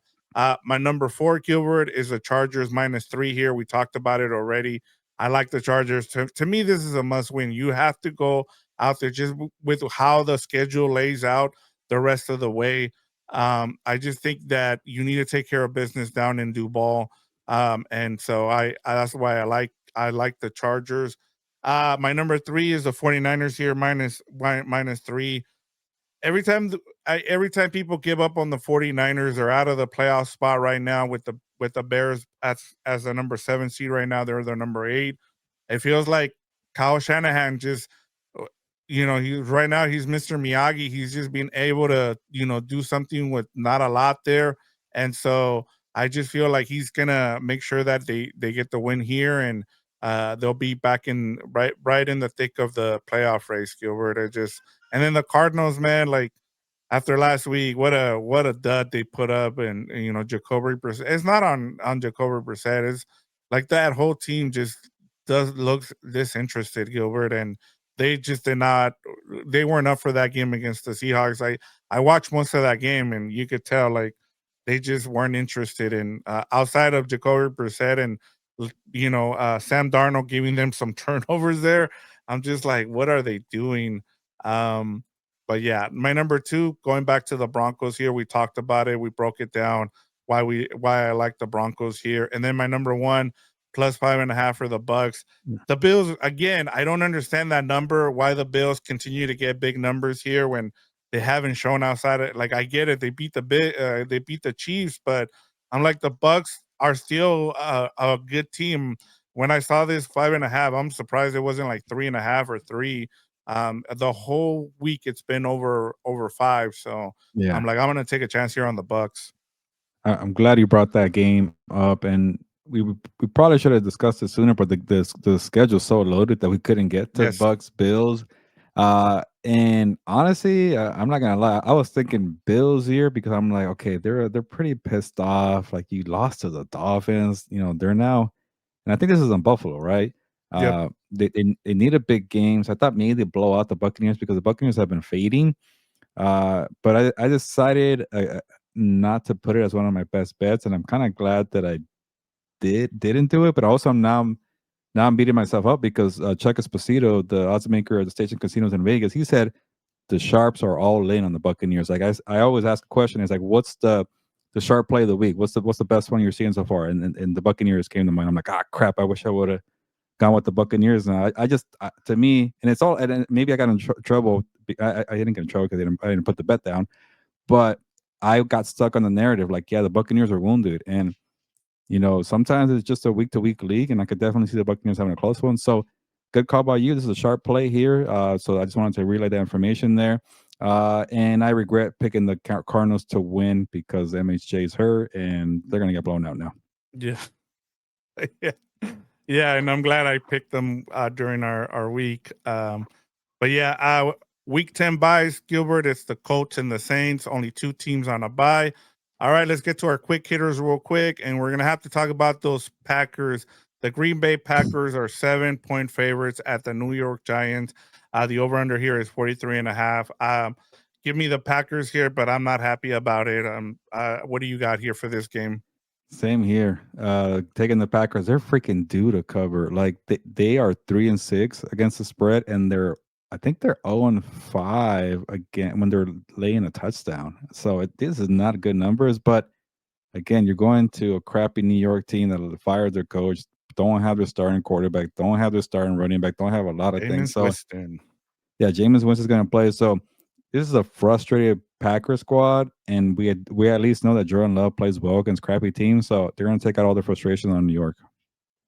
My number four, Gilbert, is the Chargers -3 here. We talked about it already. I like the Chargers. To me, this is a must win. You have to go out there just with how the schedule lays out the rest of the way. I just think that you need to take care of business down in Duval. And so I that's why I like the Chargers. My number three is the 49ers here, minus 3. Every time people give up on the 49ers, they're out of the playoff spot right now with the Bears as the number 7 seed right now. They're the number 8. It feels like Kyle Shanahan just uh, he right now he's Mr. Miyagi. He's just being able to, do something with not a lot there. And so I just feel like he's gonna make sure that they get the win here, and they'll be back in right in the thick of the playoff race, Gilbert. And then the Cardinals, man, like after last week, what a dud they put up, and Jacoby Brissett. It's not on Jacoby Brissett. It's like that whole team just does looks disinterested, Gilbert, and they just did not. They weren't up for that game against the Seahawks. I watched most of that game, and you could tell like they just weren't interested in outside of Jacoby Brissett and Sam Darnold giving them some turnovers there. I'm just like, what are they doing? Um, but yeah, my number two, going back to the Broncos here, we talked about it, we broke it down why I like the Broncos here, and then my number one, +5.5 for the Bucks. Yeah. The Bills again, I don't understand that number. Why the Bills continue to get big numbers here when they haven't shown outside of like I get it, they beat the Chiefs, but I'm like the Bucks are still a good team. When I saw this 5.5, I'm surprised it wasn't like 3.5 or 3. The whole week it's been over 5, so I'm Yeah. like, I'm gonna take a chance here on the Bucks. I'm glad you brought that game up, and we probably should have discussed it sooner, but the schedule's so loaded that we couldn't get to Yes. Bucks Bills. And honestly, I'm not gonna lie, I was thinking Bills here because I'm like, okay, they're pretty pissed off. Like you lost to the Dolphins, they're now, and I think this is in Buffalo, right? Yep. They need a big game, so I thought maybe they blow out the Buccaneers because the Buccaneers have been fading. But I decided not to put it as one of my best bets, and I'm kind of glad that I didn't do it. But also now I'm beating myself up because Chuck Esposito, the odds maker at the Station Casinos in Vegas, he said the sharps are all in on the Buccaneers. Like I always ask a question, it's like, what's the sharp play of the week? What's the best one you're seeing so far? And the Buccaneers came to mind. I'm like, crap! I wish I would have gone with the Buccaneers. Now I just to me, and it's all, and maybe I got in trouble. I didn't get in trouble because I didn't put the bet down, but I got stuck on the narrative. Like, yeah, the Buccaneers are wounded, and sometimes it's just a week to week league, and I could definitely see the Buccaneers having a close one. So, good call by you. This is a sharp play here. So I just wanted to relay that information there. And I regret picking the Cardinals to win because MHJ is hurt, and they're gonna get blown out now. Yeah. Yeah. Yeah, and I'm glad I picked them during our week. But yeah, week 10 buys, Gilbert. It's the Colts and the Saints. Only two teams on a buy. All right, let's get to our quick hitters real quick, and we're gonna have to talk about those Packers. The Green Bay Packers are 7-point favorites at the New York Giants. The over under here is 43.5. Give me the Packers here, but I'm not happy about it. What do you got here for this game? Same here. Taking the Packers, they're freaking due to cover. Like they are 3-6 against the spread, and I think they're 0-5 again when they're laying a touchdown. So this is not good numbers. But again, you're going to a crappy New York team that fired their coach, don't have their starting quarterback, don't have their starting running back, don't have a lot of things. Jameis So Winston. yeah, Jameis Winston's going to play. So this is a frustrated Packers squad, and we at least know that Jordan Love plays well against crappy teams. So they're going to take out all the frustration on New York.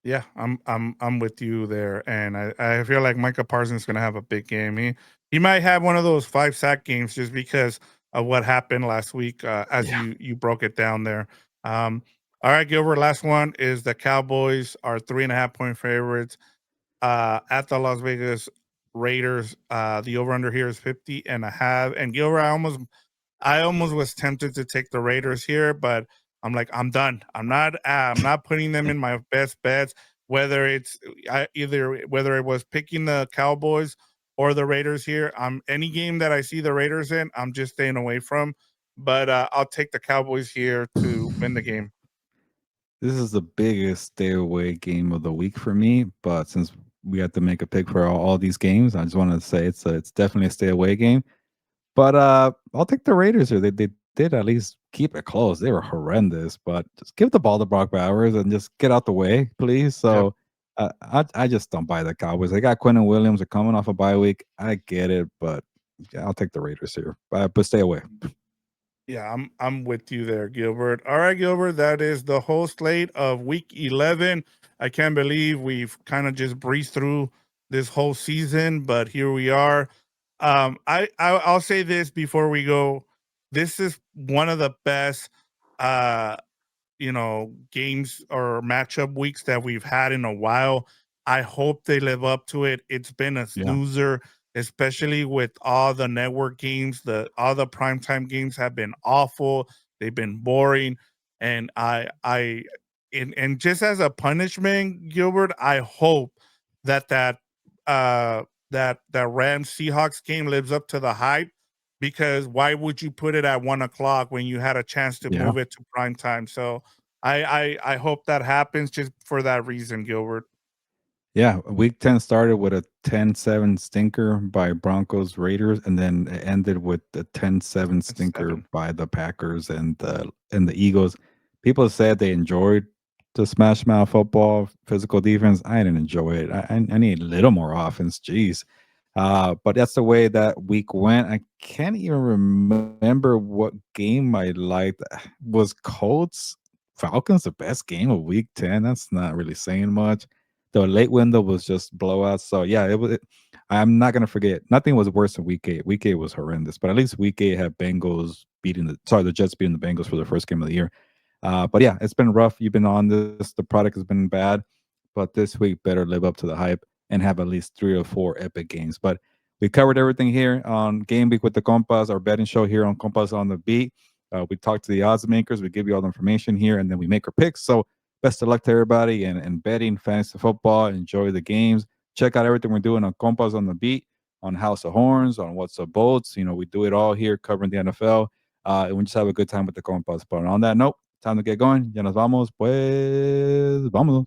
Yeah, I'm with you there, and I feel like Micah Parsons is gonna have a big game. He might have one of those 5 sack games just because of what happened last week, as Yeah. you broke it down there. Um, all right, Gilbert. Last one is the Cowboys are 3.5 point favorites at the Las Vegas Raiders. The over under here is 50.5. And Gilbert, I almost was tempted to take the Raiders here, but I'm like, I'm done. I'm not putting them in my best bets. Whether it's either whether it was picking the Cowboys or the Raiders here, any game that I see the Raiders in, I'm just staying away from. But I'll take the Cowboys here to win the game. This is the biggest stay away game of the week for me, but since we have to make a pick for all these games, I just wanted to say it's definitely a stay away game. But I'll take the Raiders here. They did at least keep it close. They were horrendous, but just give the ball to Brock Bowers and just get out the way, please. Yep. So I just don't buy the Cowboys. They got Quentin Williams. They're coming off a bye week. I get it, but yeah, I'll take the Raiders here. But stay away. Yeah, I'm with you there, Gilbert. All right, Gilbert, that is the whole slate of week 11. I can't believe we've kind of just breezed through this whole season, but here we are. I'll say this before we go. This is one of the best games or matchup weeks that we've had in a while. I hope they live up to it. It's been a Yeah. snoozer, especially with all the network games. All the primetime games have been awful. They've been boring. And and just as a punishment, Gilbert, I hope that uh that Rams Seahawks game lives up to the hype, because why would you put it at 1 o'clock when you had a chance to Yeah. move it to prime time? So I hope that happens just for that reason, Gilbert. Yeah, week 10 started with a 10-7 stinker by Broncos Raiders, and then it ended with the 10-7 It's stinker 7. by the Packers and the Eagles. People said they enjoyed the smash mouth football, physical defense. I didn't enjoy it. I need a little more offense. Jeez. But that's the way that week went. I can't even remember what game I liked. Was Colts Falcons the best game of week 10? That's not really saying much. The late window was just blowouts. So yeah, I'm not gonna forget. Nothing was worse than week 8. Week 8 was horrendous, but at least week 8 had the Jets beating the Bengals for the first game of the year. But yeah, it's been rough. You've been on this. The product has been bad, but this week better live up to the hype and have at least 3 or 4 epic games. But we covered everything here on Game Week with the Compas, our betting show here on Compas on the Beat. We talk to the odds makers. We give you all the information here, and then we make our picks. So best of luck to everybody and betting fantasy football. Enjoy the games. Check out everything we're doing on Compas on the Beat, on House of Horns, on What's Up Bolts. We do it all here covering the NFL. And we just have a good time with the Compas. But on that note, time to get going. Ya nos vamos. Pues, vámonos.